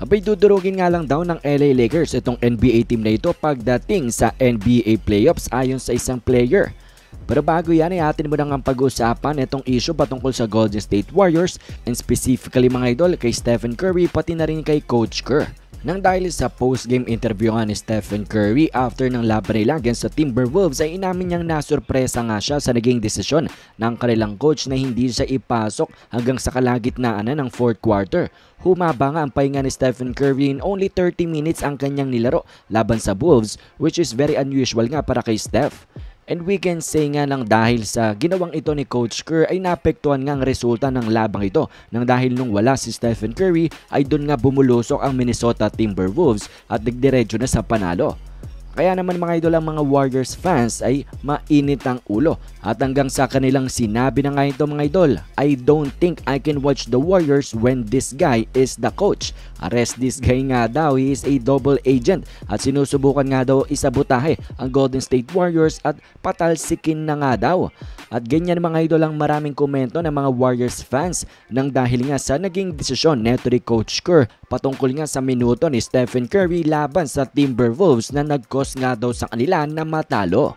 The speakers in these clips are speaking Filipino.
Abay, dudurugin nga lang daw ng LA Lakers itong NBA team na ito pagdating sa NBA playoffs ayon sa isang player. Pero bago yan ay atin mo nang ang pag-usapan itong issue patungkol sa Golden State Warriors and specifically mga idol kay Stephen Curry pati na rin kay Coach Kerr. Nang dahil sa post-game interview nga ni Stephen Curry after ng laban nila against sa Timberwolves ay inamin niyang nasurpresa nga siya sa naging desisyon ng kanilang coach na hindi siya ipasok hanggang sa kalagitnaan ng fourth quarter. Humaba nga ang pahinga ni Stephen Curry in only 30 minutes ang kanyang nilaro laban sa Wolves, which is very unusual nga para kay Steph. And we can say nga lang dahil sa ginawang ito ni Coach Kerr ay naapektuhan nga ang resulta ng labang ito nang dahil nung wala si Stephen Curry ay doon nga bumulusok ang Minnesota Timberwolves at nagdiretso na sa panalo. Kaya naman mga idol ang mga Warriors fans ay mainit ang ulo at hanggang sa kanilang sinabi na nga ito mga idol, I don't think I can watch the Warriors when this guy is the coach. Arrest this guy nga daw, he is a double agent at sinusubukan nga daw isabotahe ang Golden State Warriors at patalsikin na nga daw. At ganyan mga idol ang maraming komento ng mga Warriors fans nang dahil nga sa naging desisyon neto ni Coach Kerr patungkol nga sa minuto ni Stephen Curry laban sa Timberwolves na nag-cause nga daw sa kanila na matalo.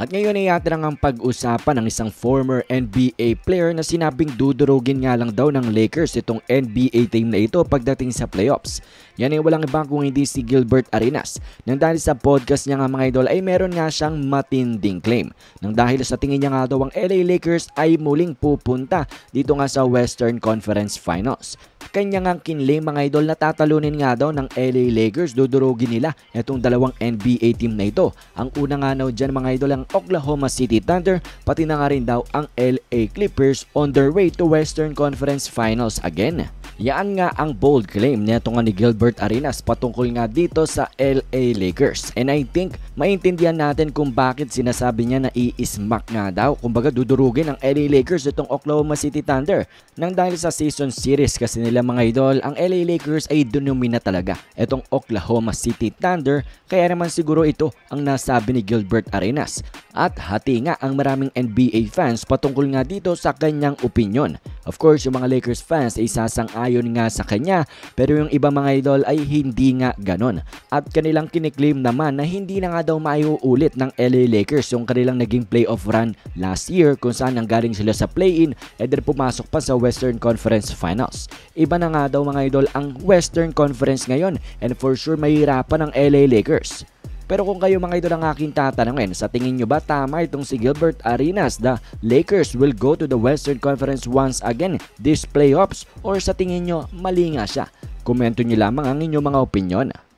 At ngayon ay atin ang pag-usapan ng isang former NBA player na sinabing dudurugin nga lang daw ng Lakers itong NBA team na ito pagdating sa playoffs. Yan ay walang iba kung hindi si Gilbert Arenas. Nang dahil sa podcast niya nga mga idol ay meron nga siyang matinding claim. Nang dahil sa tingin niya nga daw ang LA Lakers ay muling pupunta dito nga sa Western Conference Finals. Kanya nga kinlay mga idol na tatalunin nga daw ng LA Lakers, dudurugin nila itong dalawang NBA team na ito. Ang una nga daw dyan mga idol ang Oklahoma City Thunder, pati na nga rin daw ang LA Clippers on their way to Western Conference Finals again. Yan nga ang bold claim neto nga ni Gilbert Arenas patungkol nga dito sa LA Lakers. And I think maintindihan natin kung bakit sinasabi niya na i-smack nga daw, kumbaga dudurugin ng LA Lakers itong Oklahoma City Thunder. Nang dahil sa season series kasi nila mga idol, ang LA Lakers ay dunumi na talaga itong Oklahoma City Thunder, kaya naman siguro ito ang nasabi ni Gilbert Arenas. At hati nga ang maraming NBA fans patungkol nga dito sa kanyang opinion. Of course, yung mga Lakers fans ay sasang-ayon nga sa kanya, pero yung iba mga idol ay hindi nga ganon. At kanilang kiniklaim naman na hindi na nga daw maiuulit ng LA Lakers yung kanilang naging playoff run last year kung saan nanggaling sila sa play-in and then pumasok pa sa Western Conference Finals. Iba na nga daw mga idol ang Western Conference ngayon and for sure mahirapan ang LA Lakers. Pero kung kayo mga idol ang aking tatanungin, sa tingin nyo ba tama itong si Gilbert Arenas, the Lakers will go to the Western Conference once again this playoffs, or sa tingin nyo mali nga siya? Komento nyo lamang ang inyong mga opinyon.